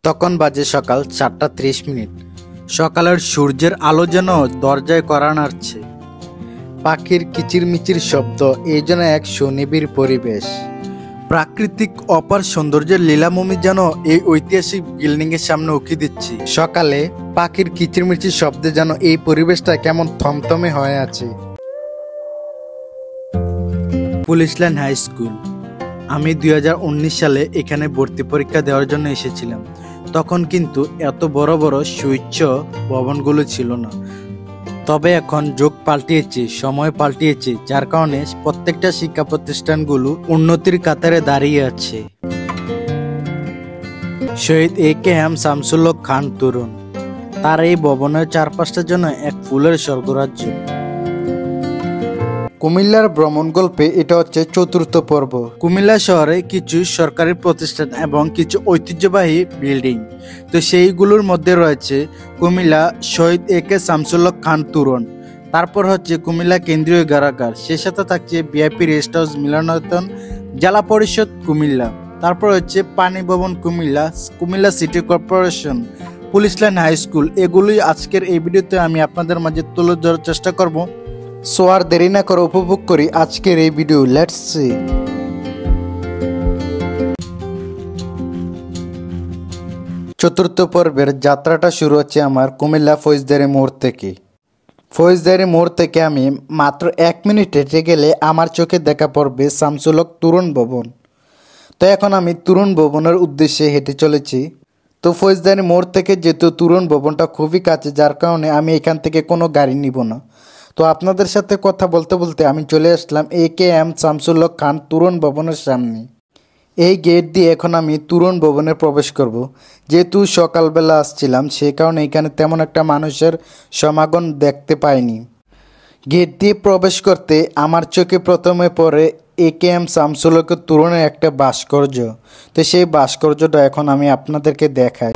তখন বাজে সকাল 4:30। সকালের সূর্যের আলো যেন দরজায় কড়া নাড়ছে। পাখির কিচিরমিচির শব্দ, এই যেন এক সুনিবিড় পরিবেশ। প্রাকৃতিক অপার সৌন্দর্যের লীলাভূমি যেন এই ঐতিহাসিক বিল্ডিংয়ের সামনে উকি দিচ্ছি। সকালে পাখির কিচিরমিচির শব্দে যেন এই পরিবেশটা কেমন থমথমে হয়ে আছে। Police line high school. আমি 2019 সালে এখানে ভর্তি পরীক্ষা দেওয়ার জন্য এসেছিলাম। তখন কিন্তু এত বড় বড় সুউচ্চ ভবনগুলো ছিল না। তবে এখন যুগ পাল্টিয়েছে, সময় পাল্টিয়েছে, যার কারণে প্রত্যেকটা শিক্ষা প্রতিষ্ঠানগুলো উন্নতির কাতারে দাঁড়িয়ে আছে। শহীদ AKM শামসুল হক খান তরুণ, তার এই ভবনের চারপাশটার জন্য এক ফুলের স্বর্গরাজ্য। কুমিল্লার ভ্রমণ গল্পে এটা হচ্ছে 4র্থ পর্ব। কুমিল্লা শহরে কিছু সরকারি প্রতিষ্ঠান এবং কিছু ঐতিহ্যবাহী বিল্ডিং, তো সেইগুলোর মধ্যে রয়েছে কুমিল্লা শহীদ AKM শামসুল হক খান তরুণ, তারপর হচ্ছে কুমিল্লা কেন্দ্রীয় কারাগার, সেই সাথে থাকছে VIP রেস্ট হাউস মিলনায়তন, জেলা পরিষদ কুমিল্লা, তারপর হচ্ছে Pani Bhaban Comilla, Comilla city corporation, police line high school. এগুলোই আজকের এই ভিডিওতে আমি আপনাদের মাঝে তুলে ধরার চেষ্টা করব। সো আর দেরি না করে উপভোগ করি আজকের এই ভিডিও। Let's see. 4র্থ পর্বের যাত্রাটা শুরু হচ্ছে আমার কুমিল্লা ফৌজদারি মোড় থেকে। ফৌজদারি মোড় থেকে আমি মাত্র 1 মিনিট হেঁটে গেলে আমার চোখে দেখা পড়বে শামসুল হক তরুণ ভবন। তো এখন আমি তরুণ ভবনের উদ্দেশ্যে হেঁটে চলেছি। তো ফৌজদারি মোড় থেকে যেহেতু তরুণ ভবনটা খুবই কাছে, যার কারণে আমি এখান থেকে কোনো গাড়ি নিব না। তো আপনাদের সাথে কথা বলতে বলতে আমি চলে আসলাম AKM শামসুল হক খান তরুণ ভবনের সামনে। এই গেট দিয়ে এখন আমি তরুণ ভবনে প্রবেশ করব। যেহেতু সকালবেলা আসছিলাম, সে কারণে এখানে তেমন একটা মানুষের সমাগম দেখতে পাইনি। গেট দিয়ে প্রবেশ করতে আমার চোখে প্রথমে পড়ে AKM শামসুল হক তরুণের একটা ভাস্কর্য। তো সেই ভাস্কর্যটা এখন আমি আপনাদেরকে দেখাই।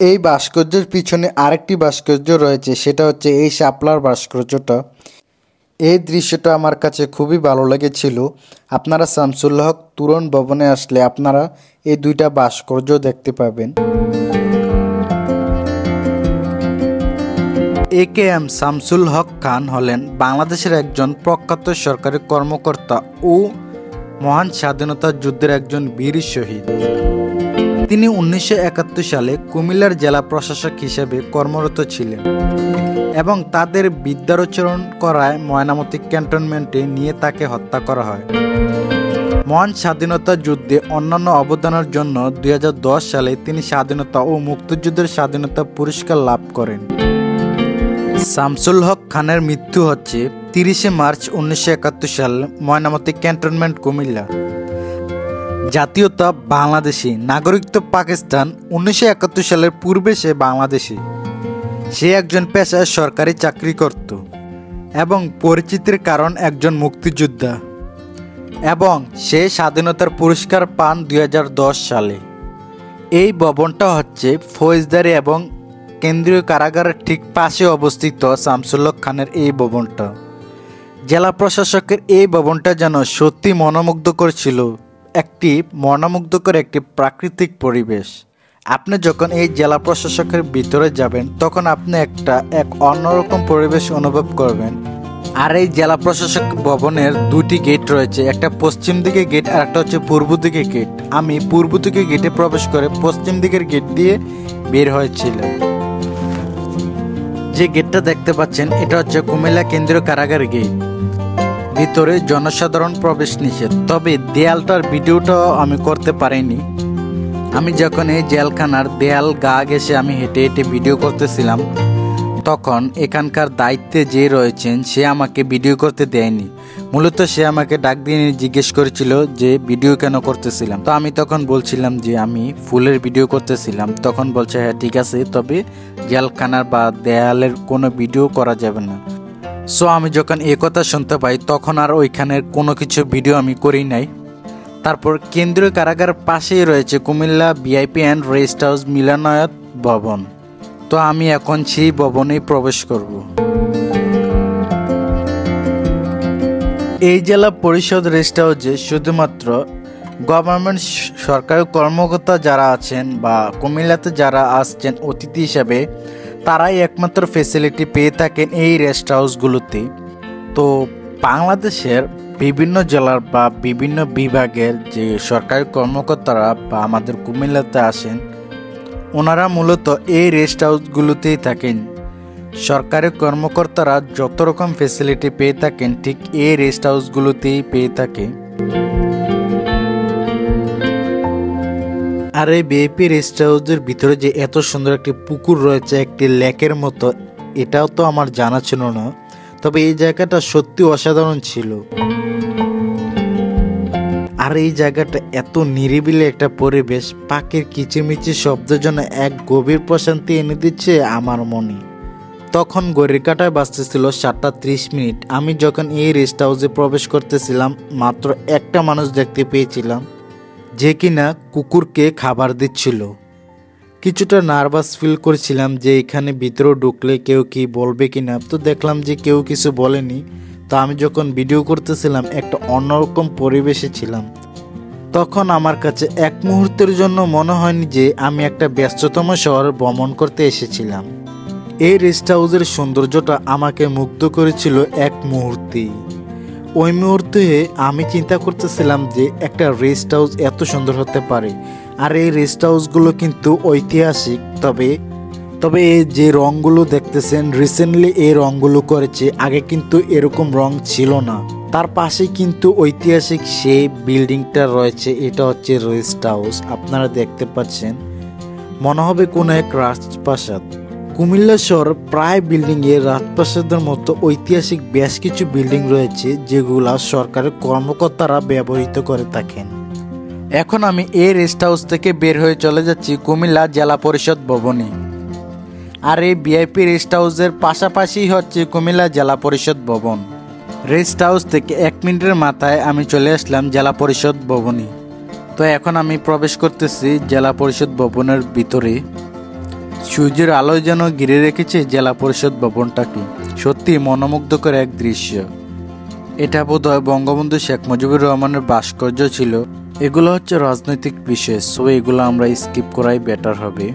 এই ভাস্কর্যের পিছনে আরেকটি ভাস্কর্য রয়েছে, সেটা হচ্ছে এই শাপলার ভাস্কর্যটা। এই দৃশ্যটা আমার কাছে খুবই ভালো লেগেছিল। আপনারা শামসুল হক তরুণ ভবনে আসলে আপনারা এই দুইটা ভাস্কর্য দেখতে পাবেন। AKM শামসুল হক খান হলেন বাংলাদেশের একজন প্রখ্যাত সরকারি কর্মকর্তা ও মহান স্বাধীনতা যুদ্ধের একজন বীর শহীদ। তিনি 1971 সালে কুমিল্লার জেলা প্রশাসক হিসেবে কর্মরত ছিলেন এবং তাদের বিদ্যারচরণ করায় ময়নামতি ক্যান্টনমেন্টে নিয়ে তাকে হত্যা করা হয়। মহান স্বাধীনতা যুদ্ধে অন্যান্য অবদানের জন্য 2010 সালে তিনি স্বাধীনতা ও মুক্তিযুদ্ধের স্বাধীনতা পুরস্কার লাভ করেন। শামসুল হক খানের মৃত্যু হচ্ছে 30 মার্চ 1971 সাল, ময়নামতি ক্যান্টনমেন্ট কুমিল্লা। জাতীয়তা বাংলাদেশি, নাগরিকত্ব পাকিস্তান। 1971 সালের পূর্বে সে বাংলাদেশি। সে একজন পেশায় সরকারি চাকরি করত এবং পরিচিতির কারণ একজন মুক্তিযোদ্ধা, এবং সে স্বাধীনতার পুরস্কার পান 2010 সালে। এই ভবনটা হচ্ছে ফৌজদারি এবং কেন্দ্রীয় কারাগারের ঠিক পাশে অবস্থিত শামসুল হক খানের এই ভবনটা। জেলা প্রশাসকের এই ভবনটা যেন সত্যি মনোমুগ্ধকর ছিল, একটি মনোমুগ্ধকর একটি প্রাকৃতিক পরিবেশ। আপনি যখন এই জেলা প্রশাসকের ভিতরে যাবেন তখন আপনি এক অন্যরকম পরিবেশ অনুভব করবেন। আর এই জেলা প্রশাসক ভবনের 2টি গেট রয়েছে, একটা পশ্চিম দিকে গেট আর একটা হচ্ছে পূর্ব দিকে গেট। আমি পূর্ব দিকে গেটে প্রবেশ করে পশ্চিম দিকের গেট দিয়ে বের হয়েছিলাম। যে গেটটা দেখতে পাচ্ছেন এটা হচ্ছে কুমিল্লা কেন্দ্রীয় কারাগার গেট। ভিতরে জনসাধারণ প্রবেশ নিষেধ, তবে দেয়ালটার ভিডিওটাও আমি করতে পারিনি। আমি যখন এই জেলখানার দেয়াল গা ঘেঁষে আমি হেঁটে হেঁটে ভিডিও করতেছিলাম, তখন এখানকার দায়িত্বে যে রয়েছেন সে আমাকে ভিডিও করতে দেয়নি। মূলত সে আমাকে ডাক দিয়ে জিজ্ঞেস করেছিল যে ভিডিও কেন করতেছিলাম। তো আমি তখন বলছিলাম যে আমি ফুলের ভিডিও করতেছিলাম। তখন বলছে হ্যাঁ ঠিক আছে, তবে জেলখানার বা দেয়ালের কোনো ভিডিও করা যাবে না। সো আমি যখন এই কথা শুনতে পাই তখন আর ওইখানের কোনো কিছু ভিডিও আমি করি নাই। তারপর কেন্দ্রীয় কারাগার পাশেই রয়েছে Comilla VIP and rest house মিলনায়ত ভবন। তো আমি এখন সেই ভবনেই প্রবেশ করব। এই জেলা পরিষদ রেস্ট হাউসে শুধুমাত্র গভর্নমেন্ট সরকারি কর্মকর্তা যারা আছেন বা কুমিল্লাতে যারা আসছেন অতিথি হিসাবে তারাই একমাত্র ফেসিলিটি পেয়ে থাকেন এই রেস্ট হাউসগুলোতে। তো বাংলাদেশের বিভিন্ন জেলার বা বিভিন্ন বিভাগের যে সরকারি কর্মকর্তারা বা আমাদের কুমিল্লাতে আসেন ওনারা মূলত এই রেস্ট হাউসগুলোতেই থাকেন। সরকারি কর্মকর্তারা যত রকম ফেসিলিটি পেয়ে থাকেন ঠিক এই রেস্ট হাউসগুলোতেই পেয়ে থাকে। আর এই ভিআইপি রেস্ট হাউসের ভিতরে যে এত সুন্দর একটি পুকুর রয়েছে একটি লেকের মতো, এটাও তো আমার জানা ছিল না। তবে এই জায়গাটা সত্যি অসাধারণ ছিল। আর এই জায়গাটা এত নিরিবিলি একটা পরিবেশ, পাখির কিচিরমিচির শব্দের জন্য এক গভীর প্রশান্তি এনে দিচ্ছে আমার মনে। তখন ঘড়ির কাঁটায় বাজতেছিল 7:30। আমি যখন এই রেস্ট হাউসে প্রবেশ করতেছিলাম মাত্র একটা মানুষ দেখতে পেয়েছিলাম যে কিনা কুকুরকে খাবার দিচ্ছিল। কিছুটা নার্ভাস ফিল করছিলাম যে এখানে ভিতরে ঢুকলে কেউ কি বলবে কিনা, তো দেখলাম যে কেউ কিছু বলেনি। তো আমি যখন ভিডিও করতেছিলাম একটা অন্যরকম পরিবেশে ছিলাম। তখন আমার কাছে এক মুহূর্তের জন্য মনে হয়নি যে আমি একটা ব্যস্ততম শহরে ভ্রমণ করতে এসেছিলাম। এই রেস্ট হাউসের সৌন্দর্যটা আমাকে মুগ্ধ করেছিল এক মুহূর্তেই। ওই মুহূর্তে আমি চিন্তা করতেছিলাম যে একটা রেস্ট হাউস এত সুন্দর হতে পারে। আর এই রেস্ট হাউসগুলো কিন্তু ঐতিহাসিক। তবে এই যে রঙগুলো দেখতেছেন রিসেন্টলি এই রঙগুলো করেছে, আগে কিন্তু এরকম রং ছিল না। তার পাশে কিন্তু ঐতিহাসিক সেই বিল্ডিংটা রয়েছে, এটা হচ্ছে রেস্ট হাউস। আপনারা দেখতে পাচ্ছেন মনে হবে কোনো এক রাজপ্রাসাদ। কুমিল্লা শহর প্রায় বিল্ডিংয়ে রাজপ্রাসাদের মতো ঐতিহাসিক বেশ কিছু বিল্ডিং রয়েছে যেগুলা সরকারের কর্মকর্তারা ব্যবহৃত করে থাকেন। এখন আমি এই রেস্ট হাউস থেকে বের হয়ে চলে যাচ্ছি কুমিল্লা জেলা পরিষদ ভবনে। আর এই ভিআইপি রেস্ট হাউসের পাশাপাশি হচ্ছে কুমিল্লা জেলা পরিষদ ভবন। রেস্ট হাউস থেকে 1 মিনিটের মাথায় আমি চলে আসলাম জেলা পরিষদ ভবনে। তো এখন আমি প্রবেশ করতেছি জেলা পরিষদ ভবনের ভিতরে। সূর্যের আলোয় যেন ঘিরে রেখেছে জেলা পরিষদ ভবনটাকে। সত্যি মনোমুগ্ধকর এক দৃশ্য। এটা বোধহয় বঙ্গবন্ধু শেখ মুজিবুর রহমানের ভাস্কর্য ছিল। এগুলো হচ্ছে রাজনৈতিক বিষয়, সো এগুলো আমরা স্কিপ করাই বেটার হবে।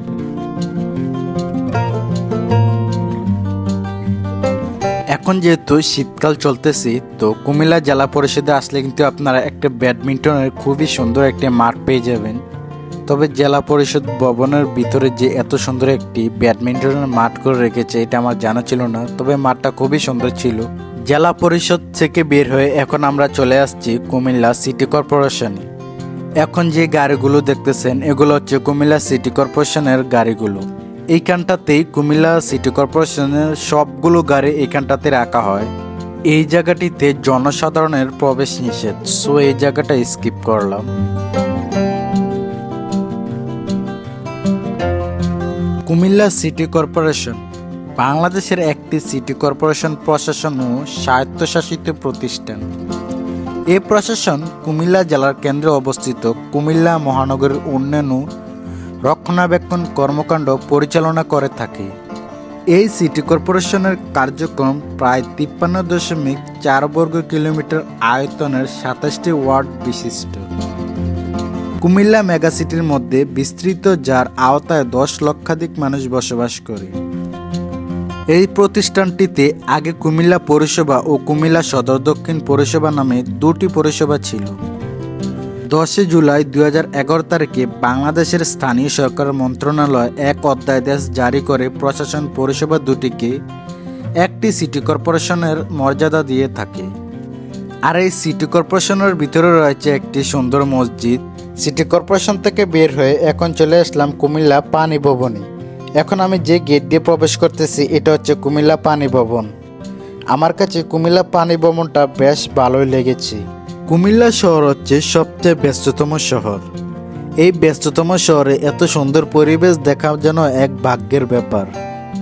এখন যেহেতু শীতকাল চলতেছে, তো কুমিল্লা জেলা পরিষদে আসলে কিন্তু আপনারা একটা ব্যাডমিন্টনের খুবই সুন্দর একটি মাঠ পেয়ে যাবেন। তবে জেলা পরিষদ ভবনের ভিতরে যে এত সুন্দর একটি ব্যাডমিন্টনের মাঠ করে রেখেছে এটা আমার জানা ছিল না। তবে মাঠটা খুবই সুন্দর ছিল। জেলা পরিষদ থেকে বের হয়ে এখন আমরা চলে আসছি কুমিল্লা সিটি কর্পোরেশনে। এখন যে গাড়িগুলো দেখতেছেন এগুলো হচ্ছে কুমিল্লা সিটি কর্পোরেশনের গাড়িগুলো। এইখানটাতেই কুমিল্লা সিটি কর্পোরেশনের সবগুলো গাড়ি এইখানটাতে রাখা হয়। এই জায়গাটিতে জনসাধারণের প্রবেশ নিষেধ, সো এই জায়গাটা স্কিপ করলাম। কুমিল্লা সিটি কর্পোরেশন বাংলাদেশের একটি সিটি কর্পোরেশন প্রশাসন ও স্বায়ত্তশাসিত প্রতিষ্ঠান। এই প্রশাসন কুমিল্লা জেলার কেন্দ্রে অবস্থিত। কুমিল্লা মহানগরের উন্নয়ন রক্ষণাবেক্ষণ কর্মকাণ্ড পরিচালনা করে থাকে। এই সিটি কর্পোরেশনের কার্যক্রম প্রায় 53.4 বর্গ কিলোমিটার আয়তনের 27টি ওয়ার্ড বিশিষ্ট। কুমিল্লা মেগাসিটির মধ্যে বিস্তৃত, যার আওতায় 10 লক্ষাধিক মানুষ বসবাস করে। এই প্রতিষ্ঠানটিতে আগে কুমিল্লা পৌরসভা ও কুমিল্লা সদর দক্ষিণ পৌরসভা নামে 2টি পৌরসভা ছিল। 10 জুলাই 2011 তারিখে বাংলাদেশের স্থানীয় সরকার মন্ত্রণালয় এক অধ্যাদেশ জারি করে প্রশাসন পৌরসভা দুটিকে একটি সিটি কর্পোরেশনের মর্যাদা দিয়ে থাকে। আর এই সিটি কর্পোরেশনের ভিতরে রয়েছে একটি সুন্দর মসজিদ। সিটি কর্পোরেশন থেকে বের হয়ে এখন চলে আসলাম কুমিল্লা পানি ভবনে। এখন আমি যে গেট দিয়ে প্রবেশ করতেছি এটা হচ্ছে কুমিল্লা পানি ভবন। আমার কাছে কুমিল্লা পানি ভবনটা বেশ ভালোই লেগেছে। কুমিল্লা শহর হচ্ছে সবচেয়ে ব্যস্ততম শহর। এই ব্যস্ততম শহরে এত সুন্দর পরিবেশ দেখা যেন এক ভাগ্যের ব্যাপার।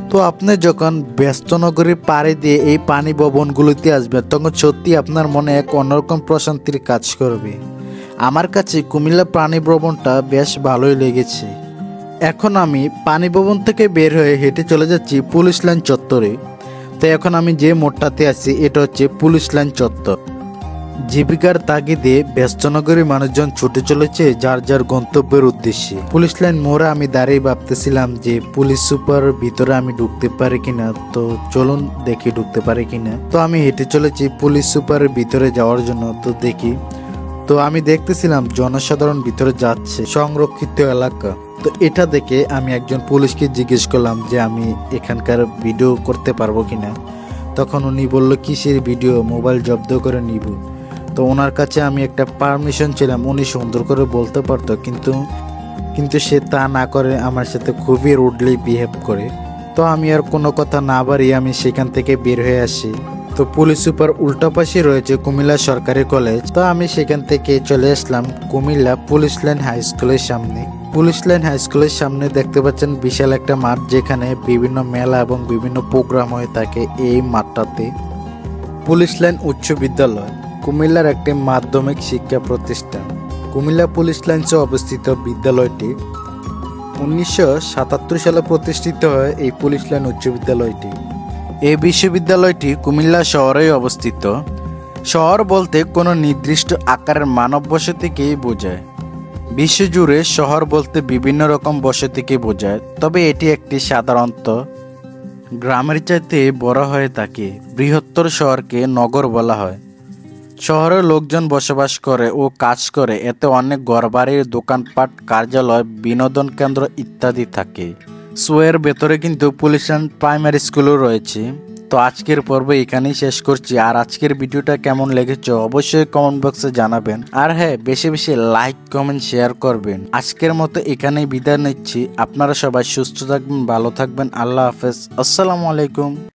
তো আপনি যখন ব্যস্ত নগরী পাড়ি দিয়ে এই পানি ভবনগুলোতে আসবেন তখন সত্যি আপনার মনে এক অন্যরকম প্রশান্তির কাজ করবে। আমার কাছে কুমিল্লা পানি ভবনটা বেশ ভালোই লেগেছে। এখন আমি পানি ভবন থেকে বের হয়ে হেঁটে চলে যাচ্ছি পুলিশ লাইন চত্বরে। তো এখন আমি যে মোড়টাতে আছি এটা হচ্ছে পুলিশ লাইন চত্বর। জীবিকার তাগিদে ব্যস্তনগরী মানুষজন ছুটে চলেছে যার যার গন্তব্যের উদ্দেশ্যে। পুলিশ লাইন মোড়ে আমি দাঁড়িয়ে ভাবতেছিলাম যে পুলিশ সুপার ভিতরে আমি ঢুকতে পারি কিনা, তো চলুন দেখি ঢুকতে পারি কিনা। তো আমি হেঁটে চলেছি পুলিশ সুপারের ভিতরে যাওয়ার জন্য। তো দেখি, তো আমি দেখতেছিলাম জনসাধারণ ভিতরে যাচ্ছে, সংরক্ষিত এলাকা। তো এটা দেখে আমি একজন পুলিশকে জিজ্ঞেস করলাম যে আমি এখানকার ভিডিও করতে পারবো কিনা। তখন উনি বলল কিসের ভিডিও, মোবাইল জব্দ করে নিব। তো ওনার কাছে আমি একটা পারমিশন ছিলাম, উনি সুন্দর করে বলতে পারতো, কিন্তু সে তা না করে আমার সাথে খুবই রুডলি বিহেভ করে। তো আমি আর কোনো কথা না বাড়িয়ে আমি সেখান থেকে বের হয়ে আসি। তো পুলিশ সুপার উল্টা পাশে রয়েছে কুমিল্লা সরকারি কলেজ। তো আমি সেখান থেকে চলে আসলাম কুমিল্লা পুলিশ লাইন হাই স্কুলের সামনে। পুলিশ লাইন হাই স্কুলের সামনে দেখতে পাচ্ছেন বিশাল একটা মাঠ, যেখানে বিভিন্ন মেলা এবং বিভিন্ন প্রোগ্রাম হয়ে থাকে এই মাঠটাতে। পুলিশ লাইন উচ্চ বিদ্যালয় কুমিল্লার একটি মাধ্যমিক শিক্ষা প্রতিষ্ঠান। কুমিল্লা পুলিশ লাইনসে অবস্থিত বিদ্যালয়টি 1977 সালে প্রতিষ্ঠিত হয়। এই পুলিশ লাইন উচ্চ বিদ্যালয়টি, এই বিশ্ববিদ্যালয়টি কুমিল্লা শহরেই অবস্থিত। শহর বলতে কোনো নির্দিষ্ট আকারের মানব বসতিকেই বোঝায়। বিশ্বজুড়ে শহর বলতে বিভিন্ন রকম বসতিকে বোঝায়, তবে এটি একটি সাধারণত গ্রামের চাইতে বড় হয়ে থাকে। বৃহত্তর শহরকে নগর বলা হয়। শহরে লোকজন বসবাস করে ও কাজ করে, এতে অনেক ঘরবাড়ির, দোকানপাট, কার্যালয়, বিনোদন কেন্দ্র ইত্যাদি থাকে। এর ভেতরে কিন্তু পুলিশ লাইন প্রাইমারি স্কুলও রয়েছে। তো আজকের পর্ব এখানেই শেষ করছি। আর আজকের ভিডিওটা কেমন লেগেছে অবশ্যই কমেন্ট বক্সে জানাবেন। আর হ্যাঁ, বেশি বেশি লাইক, কমেন্ট, শেয়ার করবেন। আজকের মতো এখানেই বিদায় নিচ্ছি। আপনারা সবাই সুস্থ থাকবেন, ভালো থাকবেন। আল্লাহ হাফেজ, আসসালামু আলাইকুম।